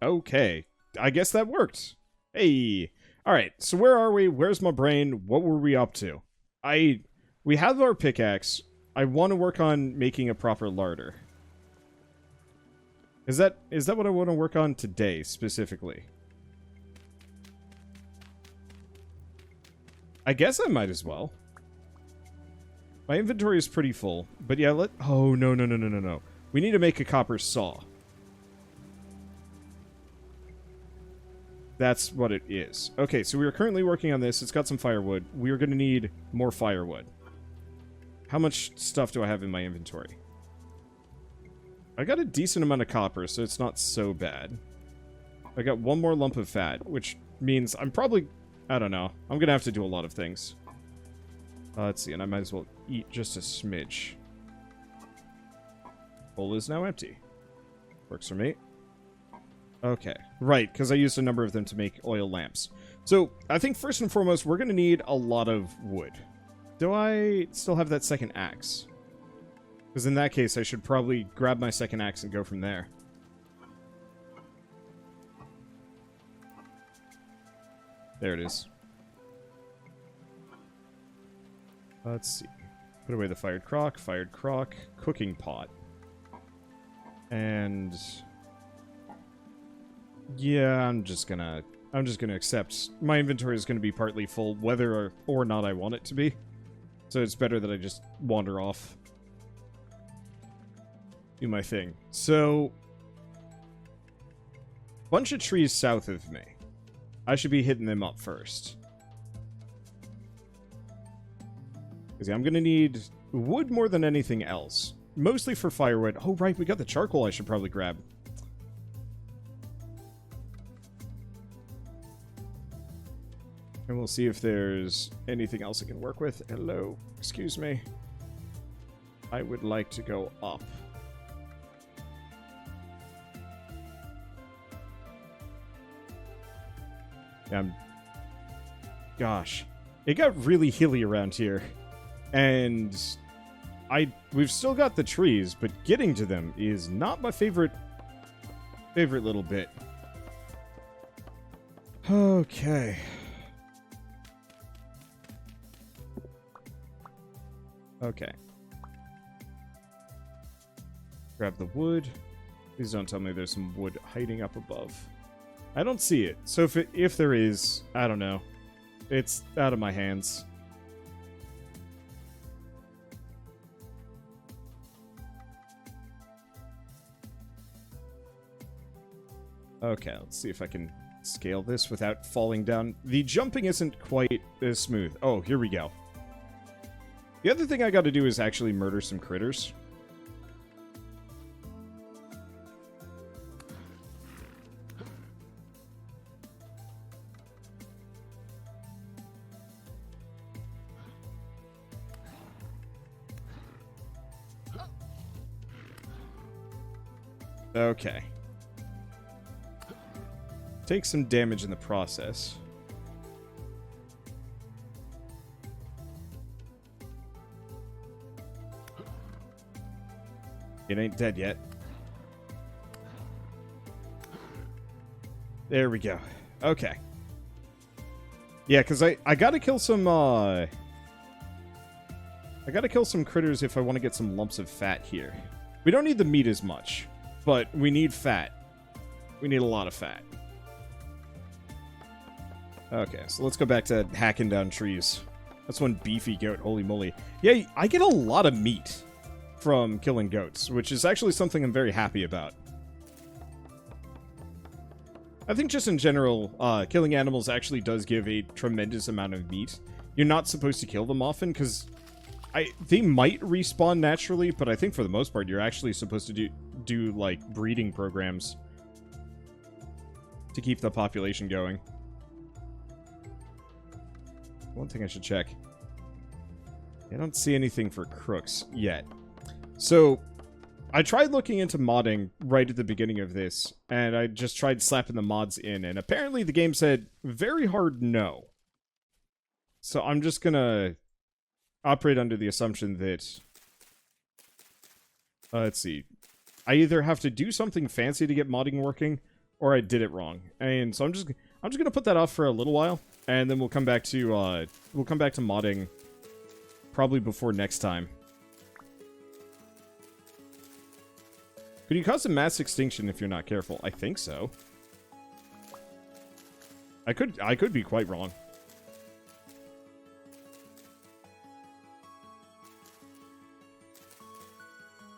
Okay. I guess that worked. Hey. Alright, so where are we? Where's my brain? What were we up to? We have our pickaxe. I want to work on making a proper larder. Is that what I want to work on today, specifically? I guess I might as well. My inventory is pretty full, but yeah, oh, no. We need to make a copper saw. That's what it is. Okay, so we are currently working on this. It's got some firewood. We are going to need more firewood. How much stuff do I have in my inventory? I got a decent amount of copper, so it's not so bad. I got one more lump of fat, which means I'm probably... I don't know. I'm going to have to do a lot of things. Let's see, and I might as well eat just a smidge. Bowl is now empty. Works for me. Okay, right, because I used a number of them to make oil lamps. So, I think first and foremost, we're going to need a lot of wood. Do I still have that second axe? Because in that case, I should probably grab my second axe and go from there. There it is. Let's see. Put away the fired crock, cooking pot. And... yeah, I'm just gonna accept my inventory is gonna be partly full, whether or not I want it to be. So it's better that I just wander off. Do my thing. So, bunch of trees south of me. I should be hitting them up first. Because yeah, I'm gonna need wood more than anything else. Mostly for firewood. Oh right, we got the charcoal I should probably grab. And we'll see if there's anything else I can work with. Hello. Excuse me. I would like to go up. Gosh. It got really hilly around here. And we've still got the trees, but getting to them is not my favorite little bit. Okay. Okay. Grab the wood. Please don't tell me there's some wood hiding up above. I don't see it. So if there is, I don't know. It's out of my hands. Okay, let's see if I can scale this without falling down. The jumping isn't quite as smooth. Oh, here we go. The other thing I got to do is actually murder some critters. Okay. Take some damage in the process. It ain't dead yet. There we go. Okay. Yeah, because I gotta kill some, I gotta kill some critters if I want to get some lumps of fat here. We don't need the meat as much, but we need fat. We need a lot of fat. Okay, so let's go back to hacking down trees. That's one beefy goat, holy moly. Yeah, I get a lot of meat from killing goats, which is actually something I'm very happy about. I think just in general, killing animals actually does give a tremendous amount of meat. You're not supposed to kill them often, because they might respawn naturally, but I think for the most part, you're actually supposed to do like, breeding programs to keep the population going. One thing I should check. I don't see anything for crooks yet. So, I tried looking into modding right at the beginning of this, and I just tried slapping the mods in, and apparently the game said, very hard no. So I'm just gonna operate under the assumption that... let's see. I either have to do something fancy to get modding working, or I did it wrong. And so I'm just gonna put that off for a little while, and then we'll come back to modding probably before next time. Could you cause a mass extinction if you're not careful? I think so. I could be quite wrong.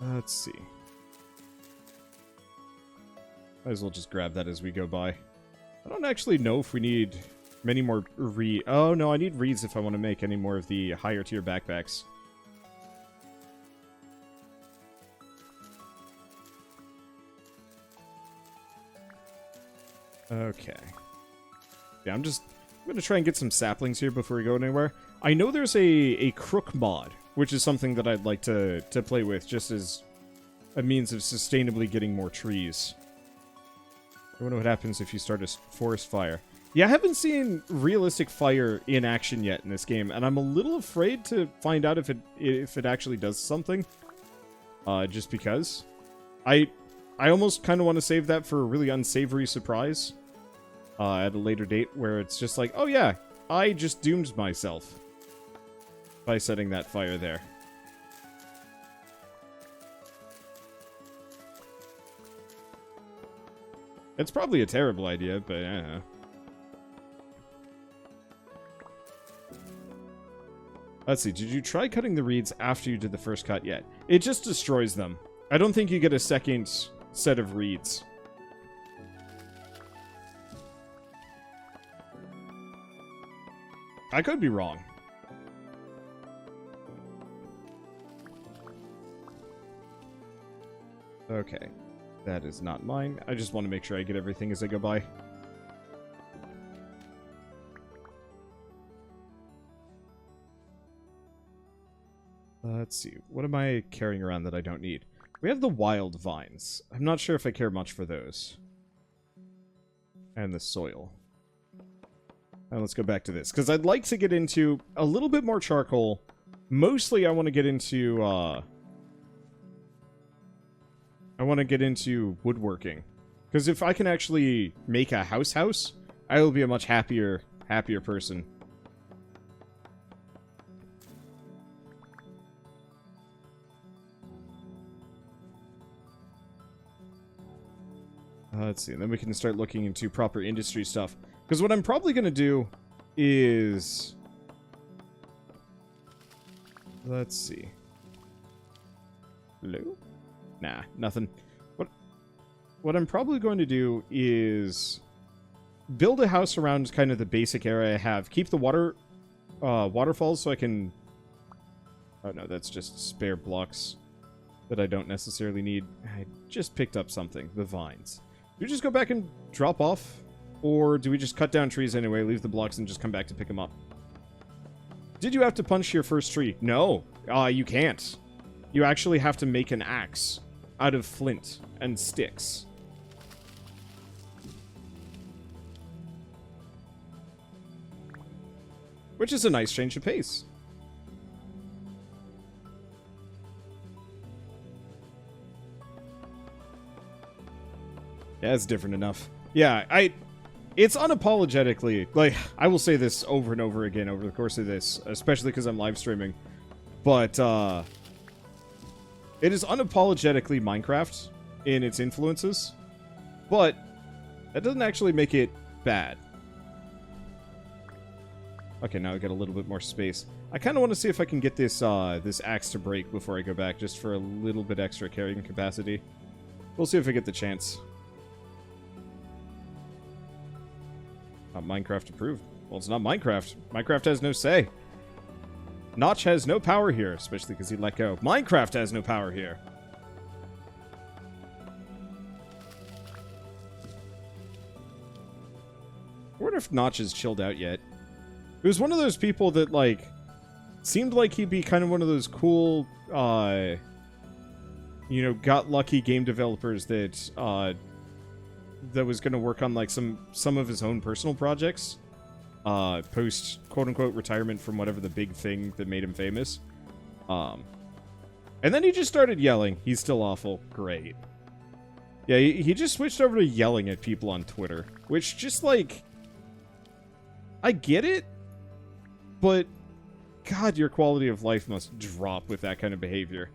Let's see. Might as well just grab that as we go by. I don't actually know if we need many more oh, no, I need reeds if I want to make any more of the higher tier backpacks. Okay. Yeah, I'm going to try and get some saplings here before we go anywhere. I know there's a crook mod, which is something that I'd like to play with, just as a means of sustainably getting more trees. I wonder what happens if you start a forest fire. Yeah, I haven't seen realistic fire in action yet in this game, and I'm a little afraid to find out if it actually does something. Just because. I almost kind of want to save that for a really unsavory surprise. At a later date, where it's just like, oh yeah, I just doomed myself by setting that fire there. It's probably a terrible idea, but I don't know. Let's see, did you try cutting the reeds after you did the first cut yet? It just destroys them. I don't think you get a second set of reeds. I could be wrong. Okay. That is not mine. I just want to make sure I get everything as I go by. Let's see. What am I carrying around that I don't need? We have the wild vines. I'm not sure if I care much for those. And the soil. And let's go back to this, because I'd like to get into a little bit more charcoal. Mostly I want to get into, woodworking. Because if I can actually make a house, I will be a much happier person. Let's see, and then we can start looking into proper industry stuff. Because what I'm probably going to do is... Let's see. Hello? Nah, nothing. What I'm probably going to do is build a house around kind of the basic area I have. Keep the waterfalls so I can... Oh no, that's just spare blocks that I don't necessarily need. I just picked up something. The vines. Do we just go back and drop off? Or do we just cut down trees anyway, leave the blocks, and just come back to pick them up? Did you have to punch your first tree? No. You can't. You actually have to make an axe out of flint and sticks. Which is a nice change of pace. Yeah, it's different enough. Yeah, it's unapologetically, like, I will say this over and over again over the course of this, especially because I'm live streaming, but, it is unapologetically Minecraft in its influences, but that doesn't actually make it bad. Okay, now I got a little bit more space. I kind of want to see if I can get this, this axe to break before I go back, just for a little bit extra carrying capacity. We'll see if I get the chance. Not Minecraft approved. Well, it's not Minecraft. Minecraft has no say. Notch has no power here, especially because he let go. Minecraft has no power here. I wonder if Notch is chilled out yet. It was one of those people that, like, seemed like he'd be kind of one of those cool, you know, got lucky game developers that, that was going to work on, like, some of his own personal projects, post quote-unquote retirement from whatever the big thing that made him famous. And then he just started yelling, he's still awful. Great. Yeah, he just switched over to yelling at people on Twitter, which just, like... I get it, but... God, your quality of life must drop with that kind of behavior.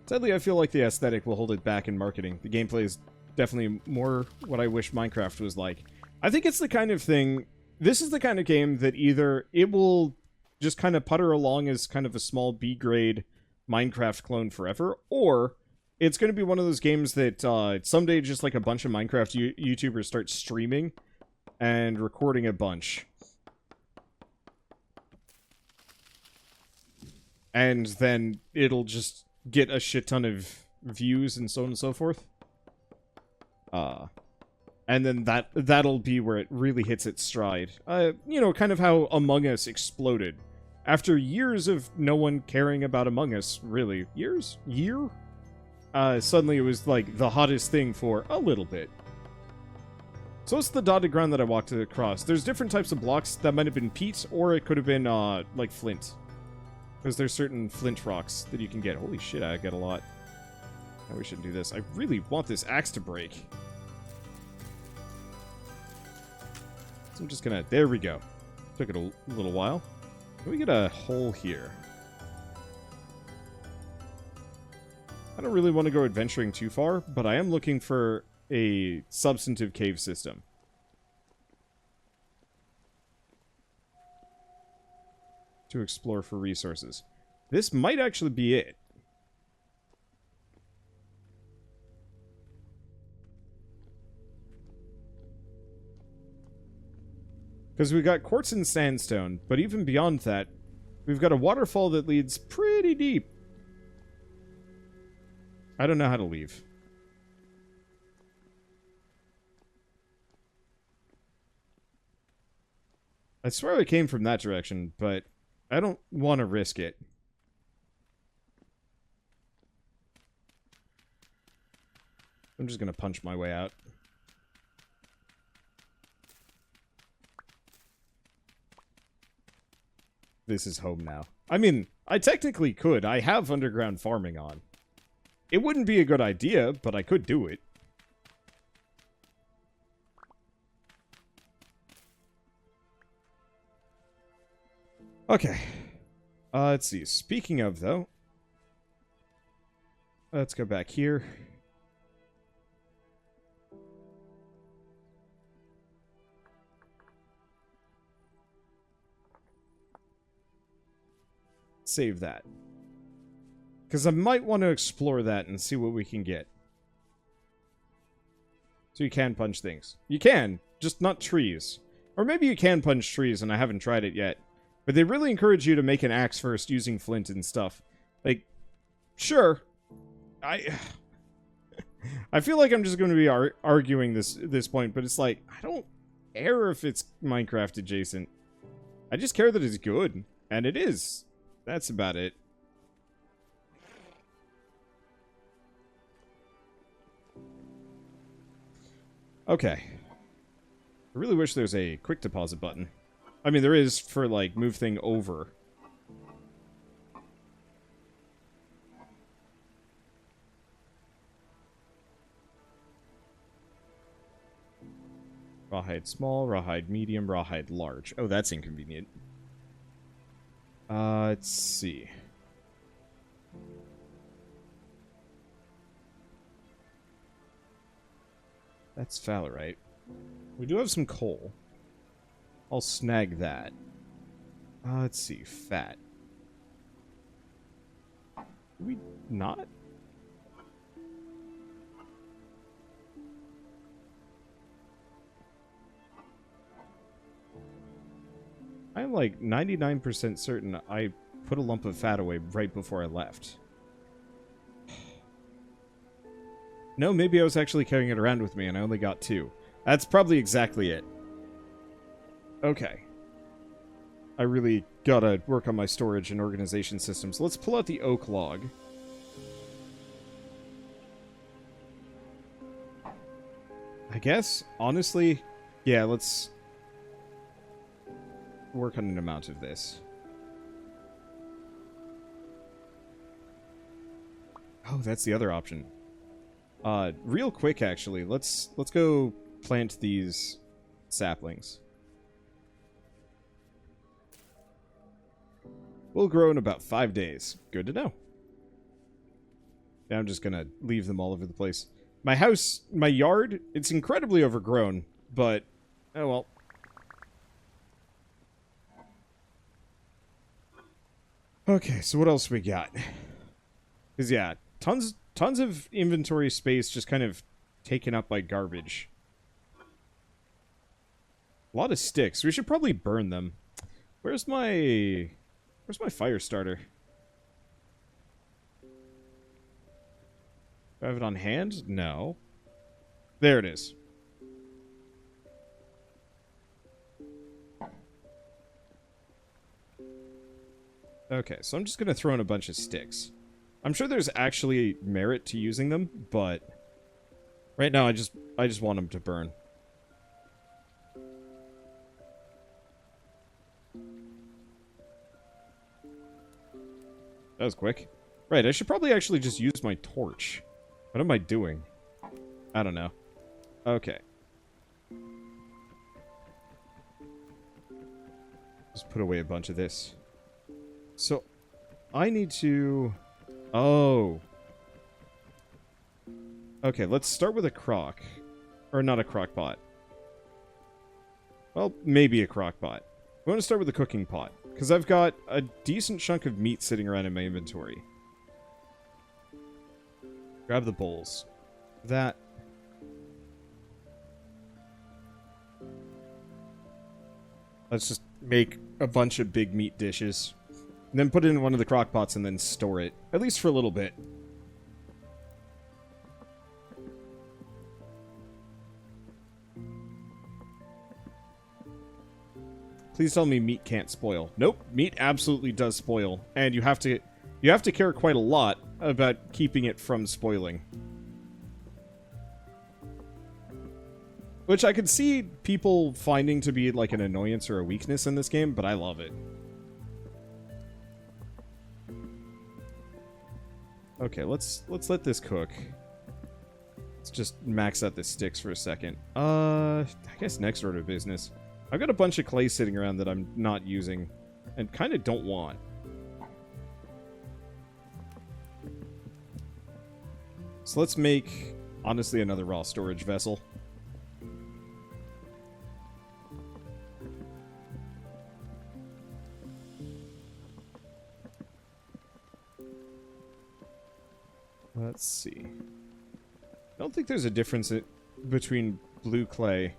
Sadly, I feel like the aesthetic will hold it back in marketing. The gameplay is definitely more what I wish Minecraft was like. I think it's the kind of thing... This is the kind of game that either it will just kind of putter along as kind of a small B-grade Minecraft clone forever, or it's going to be one of those games that someday just like a bunch of Minecraft YouTubers start streaming and recording a bunch. And then it'll just get a shit ton of views and so on and so forth. And then that'll be where it really hits its stride. You know, kind of how Among Us exploded. After years of no one caring about Among Us, really. Year? Suddenly it was, like, the hottest thing for a little bit. So it's the dotted ground that I walked across. There's different types of blocks. That might have been peat, or it could have been, like, flint. Because there's certain flint rocks that you can get. Holy shit, I get a lot. No, we shouldn't do this. I really want this axe to break. So I'm just gonna... There we go. Took it a little while. Can we get a hole here? I don't really want to go adventuring too far, but I am looking for a substantive cave system. To explore for resources. This might actually be it. Because we've got quartz and sandstone, but even beyond that, we've got a waterfall that leads pretty deep. I don't know how to leave. I swear I came from that direction, but I don't want to risk it. I'm just going to punch my way out. This is home now. I mean, I technically could. I have underground farming on. It wouldn't be a good idea, but I could do it. Okay. Let's see. Speaking of, though, let's go back here. Save that. Because I might want to explore that and see what we can get. So you can punch things. You can, just not trees. Or maybe you can punch trees and I haven't tried it yet. But they really encourage you to make an axe first using flint and stuff. Like, sure. I feel like I'm just going to be arguing this point, but it's like, I don't care if it's Minecraft adjacent. I just care that it's good. And it is. That's about it. Okay. I really wish there's a quick deposit button. I mean, there is for, like, move thing over. Rawhide small, rawhide medium, rawhide large. Oh, that's inconvenient. Let's see. That's Fallerite. We do have some coal. I'll snag that. Let's see. Fat. Do we not? I'm like 99% certain I put a lump of fat away right before I left. No, maybe I was actually carrying it around with me and I only got 2. That's probably exactly it. Okay. I really gotta work on my storage and organization systems. Let's pull out the oak log. I guess, honestly, yeah, let's work on an amount of this. Oh, that's the other option. Real quick, actually, let's go plant these saplings. Will grow in about 5 days. Good to know. Now I'm just gonna leave them all over the place. My house, my yard, it's incredibly overgrown, but oh well. Okay, so what else we got? Because yeah, tons of inventory space just kind of taken up by garbage. A lot of sticks. We should probably burn them. Where's my fire starter? Do I have it on hand? No. There it is. Okay, so I'm just gonna throw in a bunch of sticks. I'm sure there's actually merit to using them, but right now I just want them to burn. That was quick. Right, I should probably actually just use my torch. What am I doing? I don't know. Okay. Just put away a bunch of this. So, I need to... Oh. Okay, let's start with a crock. Or not a crock pot. Well, maybe a crock pot. I want to start with a cooking pot, because I've got a decent chunk of meat sitting around in my inventory. Grab the bowls. That. Let's just make a bunch of big meat dishes. And then put it in one of the crock pots and then store it. At least for a little bit. Please tell me meat can't spoil. Nope, meat absolutely does spoil. And you have to care quite a lot about keeping it from spoiling. Which I could see people finding to be like an annoyance or a weakness in this game, but I love it. Okay, let's let this cook. Let's just max out the sticks for a second. I guess next order of business. I've got a bunch of clay sitting around that I'm not using and kind of don't want. So let's make, honestly, another raw storage vessel. Let's see. I don't think there's a difference between blue clay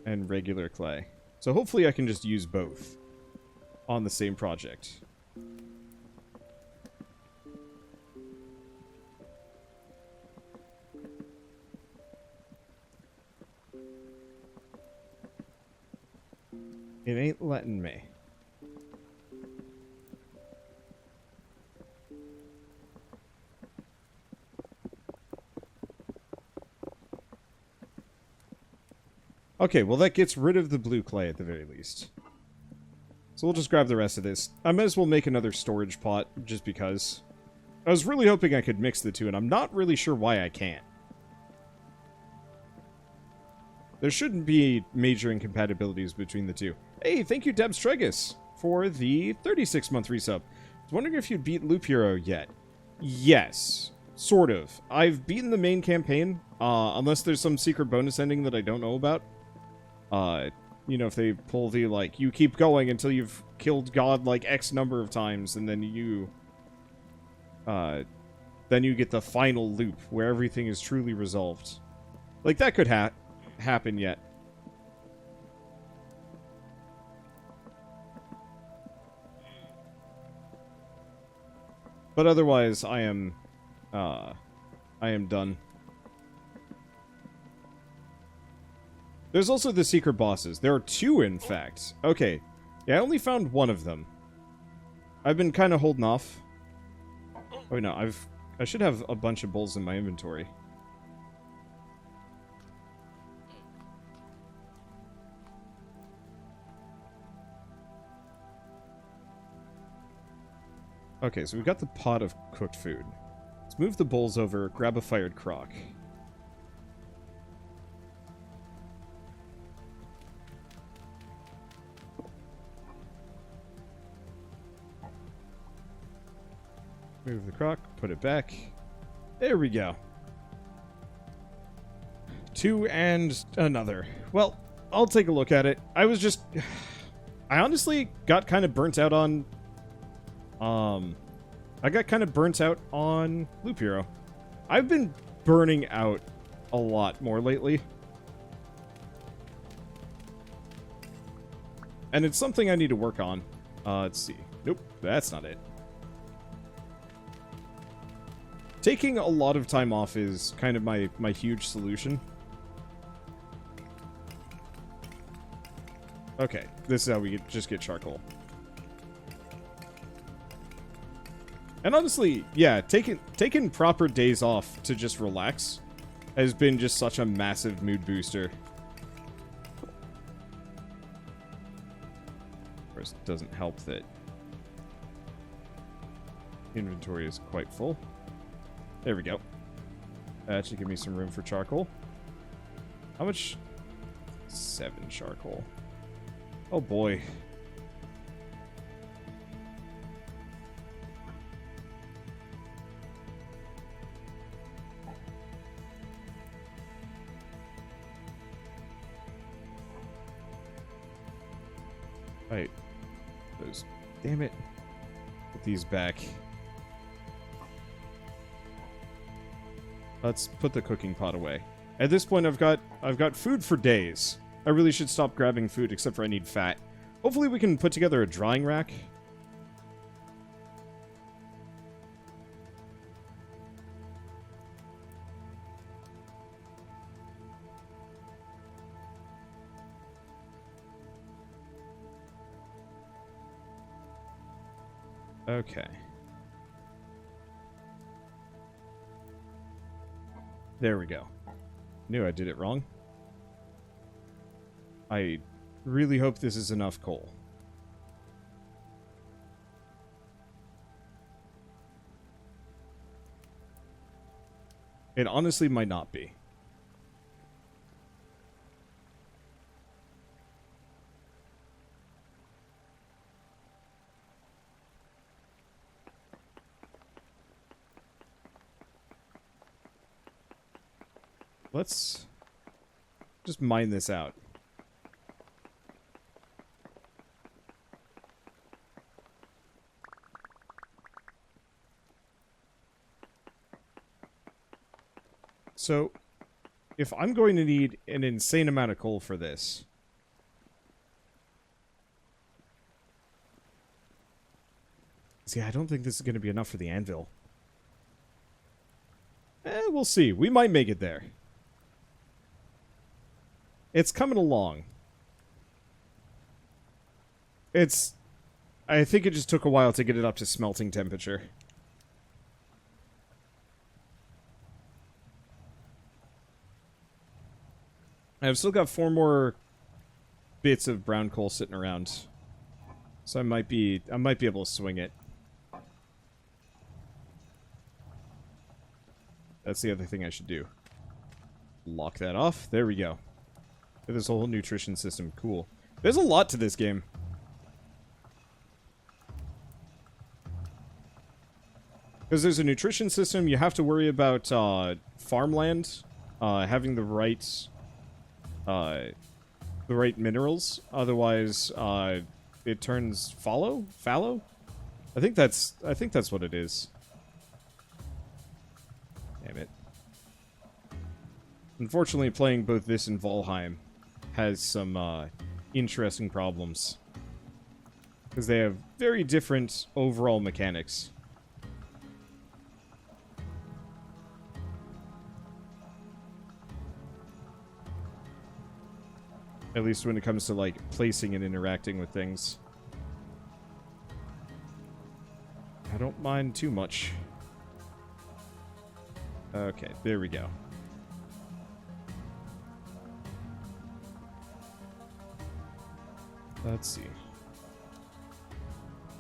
and regular clay. So hopefully I can just use both on the same project. It ain't letting me. Okay, well that gets rid of the blue clay at the very least. So we'll just grab the rest of this. I might as well make another storage pot, just because. I was really hoping I could mix the two, and I'm not really sure why I can't. There shouldn't be major incompatibilities between the two. Hey, thank you Debs Tregus for the 36-month resub. I was wondering if you'd beat Loop Hero yet. Yes, sort of. I've beaten the main campaign, unless there's some secret bonus ending that I don't know about. You know, if they pull the, like, you keep going until you've killed God, like, X number of times, and then you get the final loop where everything is truly resolved. Like, that could happen yet. But otherwise, I am done. There's also the secret bosses. There are two, in fact. Okay. Yeah, I only found one of them. I've been kind of holding off. Oh, no. I should have a bunch of bowls in my inventory. Okay, so we've got the pot of cooked food. Let's move the bowls over, grab a fired crock. Move the crock, put it back. There we go. 2 and another. Well, I'll take a look at it. I honestly got kind of burnt out on... I got kind of burnt out on Loop Hero. I've been burning out a lot more lately. And it's something I need to work on. Let's see. Nope, that's not it. Taking a lot of time off is kind of my huge solution. Okay, this is how we just get charcoal. And honestly, yeah, taking proper days off to just relax has been just such a massive mood booster. Of course, it doesn't help that inventory is quite full. There we go. That should give me some room for charcoal. How much? 7 charcoal. Oh boy. Right. Those. Damn it. Put these back. Let's put the cooking pot away. At this point, I've got food for days. I really should stop grabbing food, except for I need fat. Hopefully we can put together a drying rack. Okay. There we go. Knew I did it wrong. I really hope this is enough coal. It honestly might not be. Let's just mine this out. So, if I'm going to need an insane amount of coal for this... See, I don't think this is going to be enough for the anvil. We'll see. We might make it there. It's coming along. I think it just took a while to get it up to smelting temperature. I've still got 4 more bits of brown coal sitting around. So I might be able to swing it. That's the other thing I should do. Lock that off. There we go. There's a whole nutrition system. Cool. There's a lot to this game. Because there's a nutrition system, you have to worry about farmland having the right minerals. Otherwise, it turns fallow. I think that's what it is. Damn it. Unfortunately, playing both this and Valheim has some interesting problems. Because they have very different overall mechanics. At least when it comes to, like, placing and interacting with things. I don't mind too much. Okay, there we go. Let's see.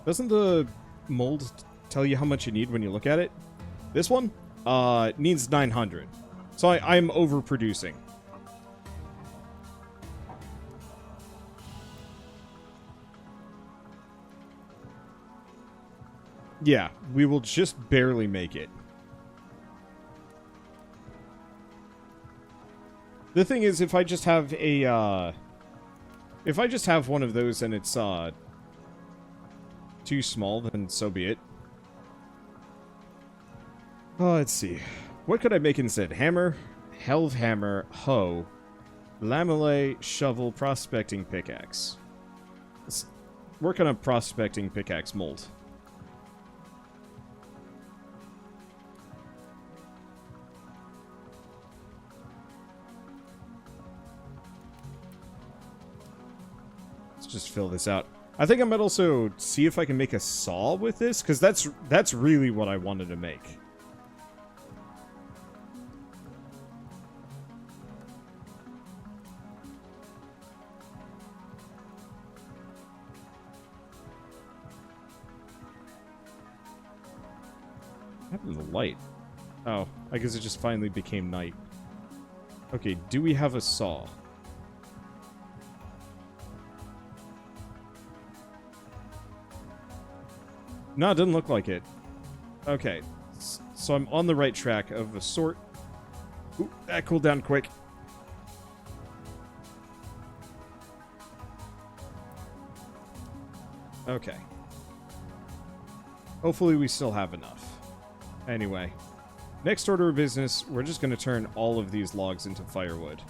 Doesn't the mold tell you how much you need when you look at it? This one needs 900. So I'm overproducing. Yeah, we will just barely make it. The thing is, if I just have a, if I just have one of those and it's, too small, then so be it. Let's see. What could I make instead? Hammer, helve hammer, hoe, lamellae, shovel, prospecting pickaxe. Let's work on a prospecting pickaxe mold. Just fill this out. I think I might also see if I can make a saw with this, because that's really what I wanted to make. What happened to the light? Oh, I guess it just finally became night. Okay, do we have a saw? No, it doesn't look like it. Okay, so I'm on the right track of a sort. Ooh, that cooled down quick. Okay. Hopefully we still have enough. Anyway, next order of business, we're just going to turn all of these logs into firewood.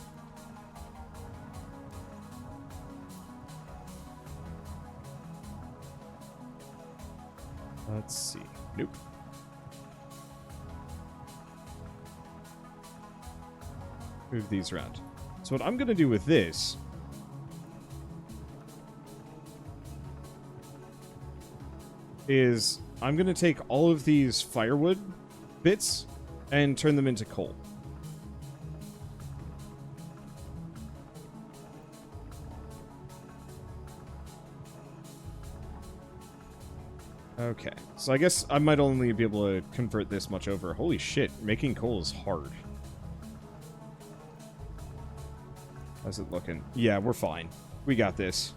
Let's see. Nope. Move these around. So what I'm going to do with this is I'm going to take all of these firewood bits and turn them into coal. Okay, so I guess I might only be able to convert this much over. Holy shit, making coal is hard. How's it looking? Yeah, we're fine. We got this.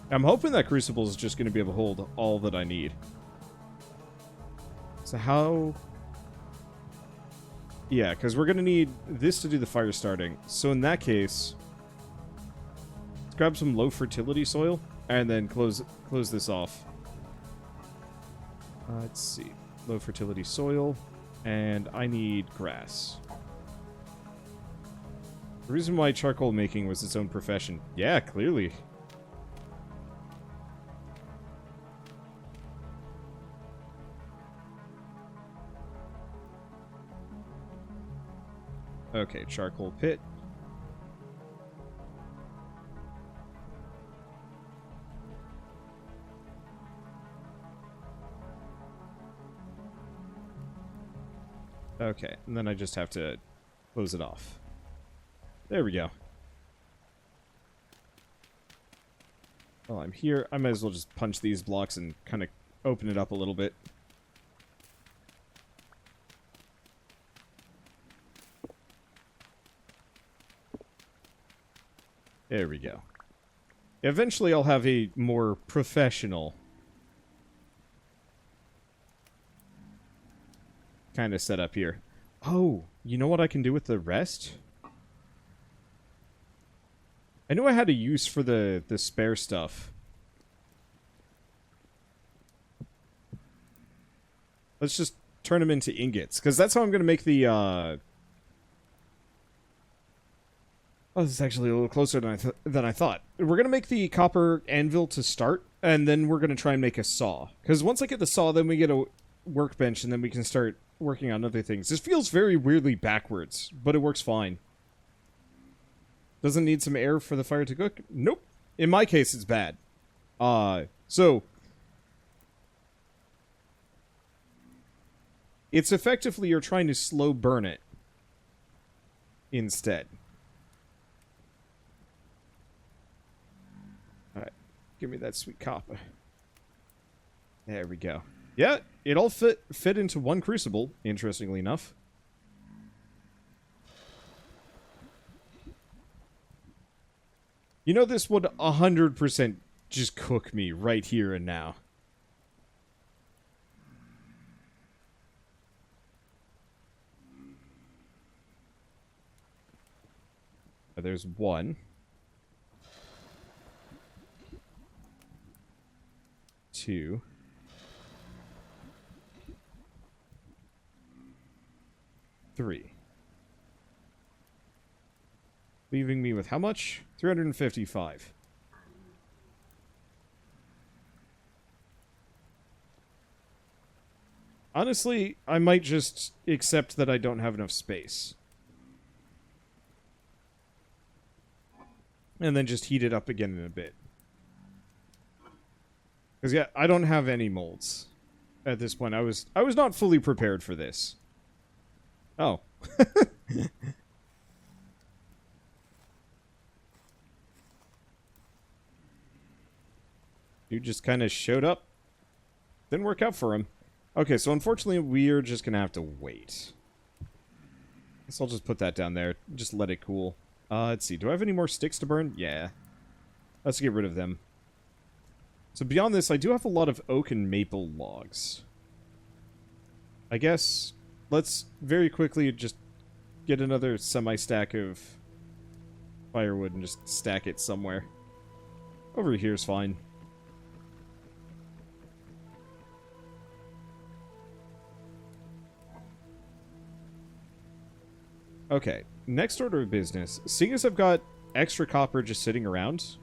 I'm hoping that Crucible is just going to be able to hold all that I need. So how... Yeah, because we're going to need this to do the fire starting. So in that case... Let's grab some low fertility soil and then close this off. Let's see. Low fertility soil. And I need grass. The reason why charcoal making was its own profession. Yeah, clearly. Okay, charcoal pit. Okay, and then I just have to close it off. There we go. While I'm here, I might as well just punch these blocks and kind of open it up a little bit. There we go. Eventually I'll have a more professional kind of setup here. Oh, you know what I can do with the rest? I knew I had a use for the spare stuff. Let's just turn them into ingots, because that's how I'm going to make the, Oh, this is actually a little closer than I thought. We're going to make the copper anvil to start, and then we're going to try and make a saw. Because once I get the saw, then we get a workbench, and then we can start working on other things. This feels very weirdly backwards, but it works fine. Doesn't need some air for the fire to cook? Nope. In my case, it's bad. So... It's effectively you're trying to slow burn it instead. Alright. Give me that sweet copper. There we go. Yeah, it all fit into one crucible, interestingly enough. You know, this would 100% just cook me right here and now. There's one. Two. Three. Leaving me with how much? 355. Honestly, I might just accept that I don't have enough space. And then just heat it up again in a bit. Because, yeah, I don't have any molds at this point. I was not fully prepared for this. Oh. Dude just kind of showed up. Didn't work out for him. Okay, so unfortunately, we're just going to have to wait. Guess I'll just put that down there. Just let it cool. Let's see. Do I have any more sticks to burn? Yeah. Let's get rid of them. So beyond this, I do have a lot of oak and maple logs. I guess let's very quickly just get another semi-stack of firewood and just stack it somewhere. Over here is fine. Okay, next order of business. Seeing as I've got extra copper just sitting around,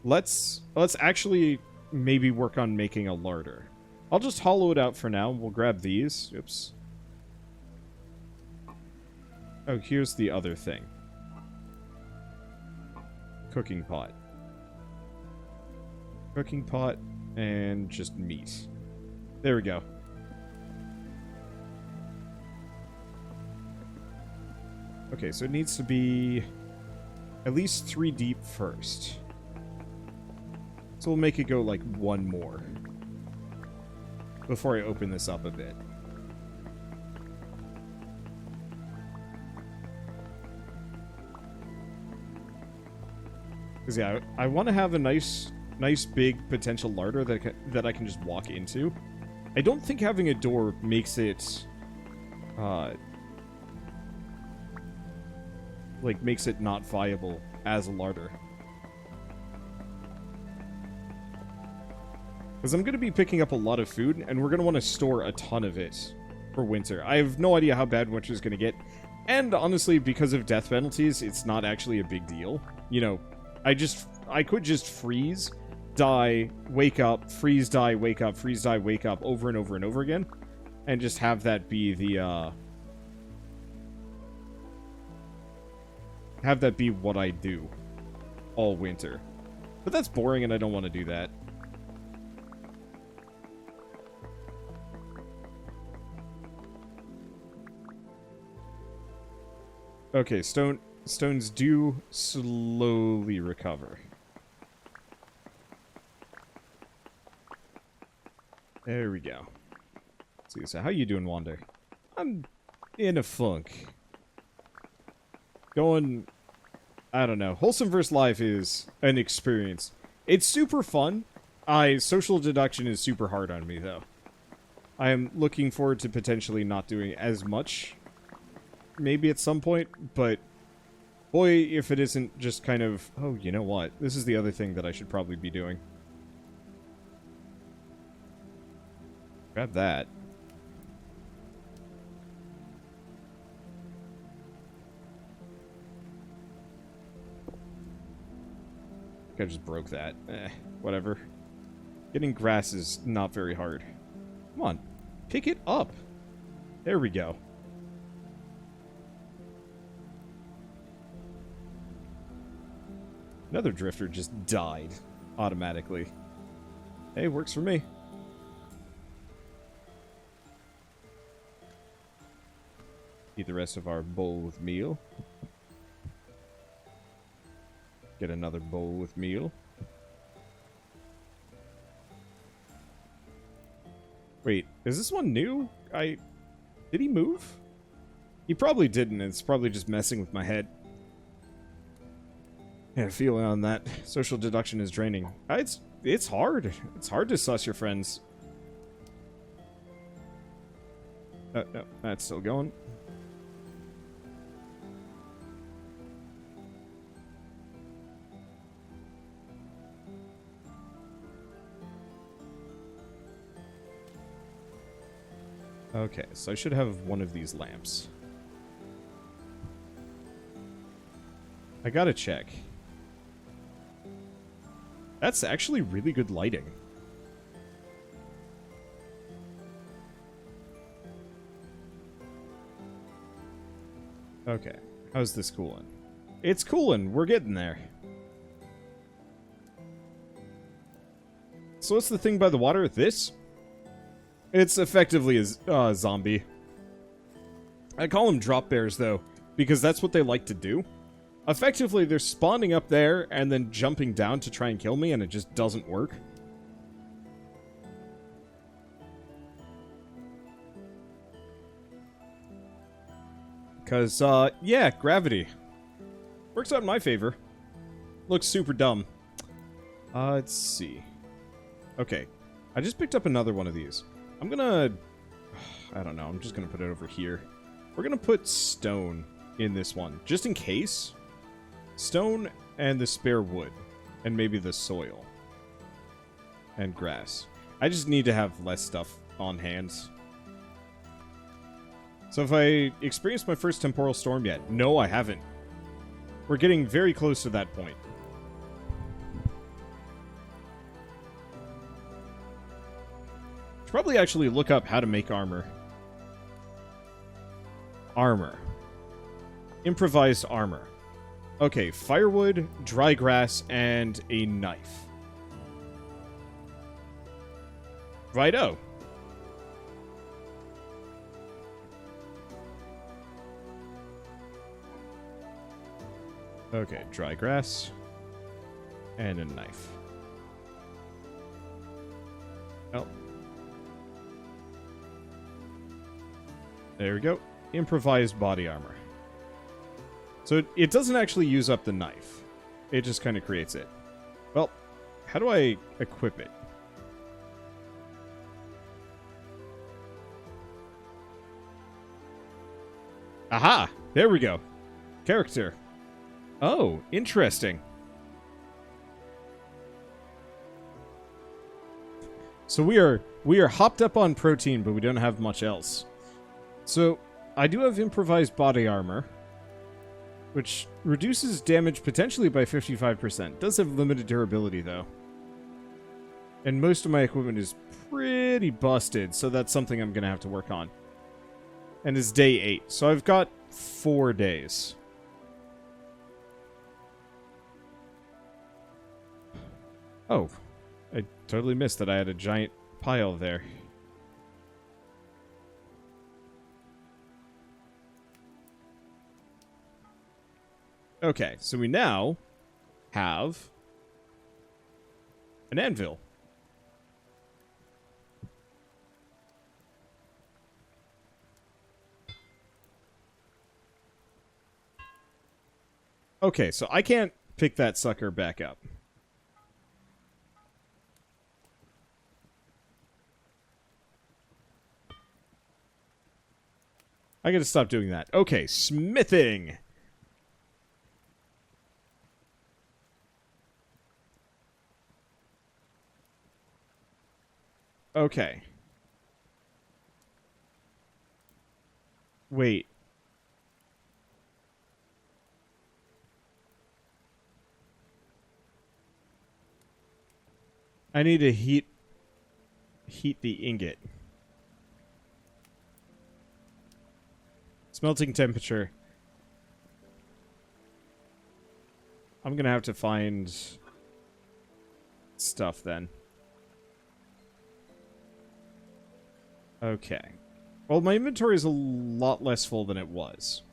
let's actually maybe work on making a larder. I'll just hollow it out for now. We'll grab these. Oops. Oh, here's the other thing. Cooking pot. Cooking pot and just meat. There we go. Okay, so it needs to be at least 3 deep first. So we'll make it go like 1 more before I open this up a bit. Because yeah, I want to have a nice big potential larder that I can just walk into. I don't think having a door makes it makes it not viable as a larder. Because I'm going to be picking up a lot of food, and we're going to want to store a ton of it for winter. I have no idea how bad winter is going to get. And honestly, because of death penalties, it's not actually a big deal. You know, I could just freeze, die, wake up, freeze, die, wake up, freeze, die, wake up over and over and over again. And just have that be the, have that be what I do all winter. But that's boring and I don't want to do that. Okay, stones do slowly recover. There we go. Let's see, so how you doing, Wander? I'm in a funk. Going, I don't know. Wholesome vs. Life is an experience. It's super fun. Social deduction is super hard on me, though. I am looking forward to potentially not doing as much, maybe at some point, but boy, if it isn't just kind of, oh, you know what? This is the other thing that I should probably be doing. Grab that. I just broke that. Whatever. Getting grass is not very hard. Come on. Pick it up. There we go. Another drifter just died automatically. Hey, works for me. Eat the rest of our bowl with meal. Get another bowl with meal. Wait, is this one new? Did he move? He probably didn't. It's probably just messing with my head. Yeah, feeling on that. Social deduction is draining. It's hard. It's hard to suss your friends. No, that's still going. Okay, so I should have one of these lamps. I gotta check. That's actually really good lighting. Okay, how's this cooling? It's cooling, we're getting there. So what's the thing by the water? This? It's effectively a zombie. I call them drop bears, though, because that's what they like to do. Effectively, they're spawning up there and then jumping down to try and kill me, and it just doesn't work. Because, yeah, gravity. Works out in my favor. Looks super dumb. Let's see. Okay, I just picked up another one of these. I'm gonna... I don't know, I'm just gonna put it over here. We're gonna put stone in this one, just in case. Stone and the spare wood. And maybe the soil. And grass. I just need to have less stuff on hand. So have I experienced my first temporal storm yet? No, I haven't. We're getting very close to that point. Should probably actually look up how to make armor. Armor. Improvised armor. Okay, firewood, dry grass, and a knife. Righto. Okay, dry grass. And a knife. Oh. There we go. Improvised body armor. So it doesn't actually use up the knife. It just kind of creates it. Well, how do I equip it? Aha! There we go. Character. Oh, interesting. So we are hopped up on protein, but we don't have much else. So I do have improvised body armor, which reduces damage potentially by 55%. Does have limited durability, though. And most of my equipment is pretty busted, so that's something I'm going to have to work on. And it's day 8, so I've got 4 days. Oh, I totally missed that I had a giant pile there. Okay, so we now have an anvil. Okay, so I can't pick that sucker back up. I gotta stop doing that. Okay, smithing! Okay. Wait. I need to heat the ingot. Smelting temperature. I'm gonna have to find stuff then. Okay. Well, my inventory is a lot less full than it was.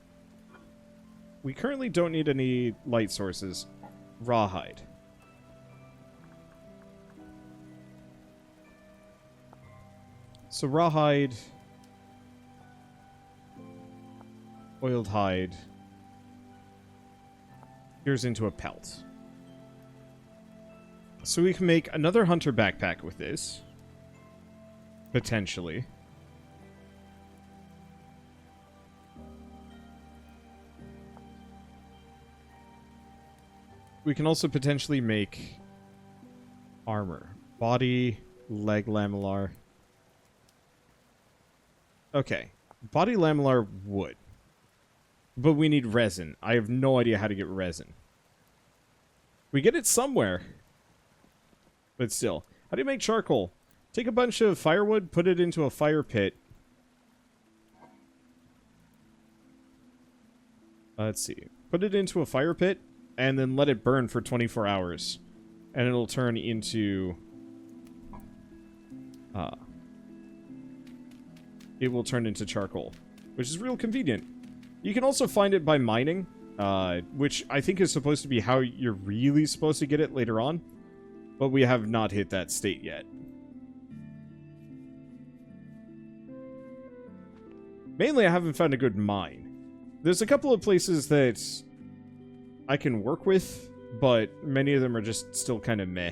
We currently don't need any light sources. Rawhide. So rawhide, oiled hide, here's into a pelt. So we can make another hunter backpack with this. Potentially. We can also potentially make armor. Body, leg lamellar. Okay. Body lamellar wood. But we need resin. I have no idea how to get resin. We get it somewhere. But still. How do you make charcoal? Take a bunch of firewood, put it into a fire pit. Let's see. Put it into a fire pit, and then let it burn for 24 hours. And it'll turn into... it will turn into charcoal, which is real convenient. You can also find it by mining, which I think is supposed to be how you're really supposed to get it later on. But we have not hit that state yet. Mainly, I haven't found a good mine. There's a couple of places that I can work with, but many of them are just still kind of meh.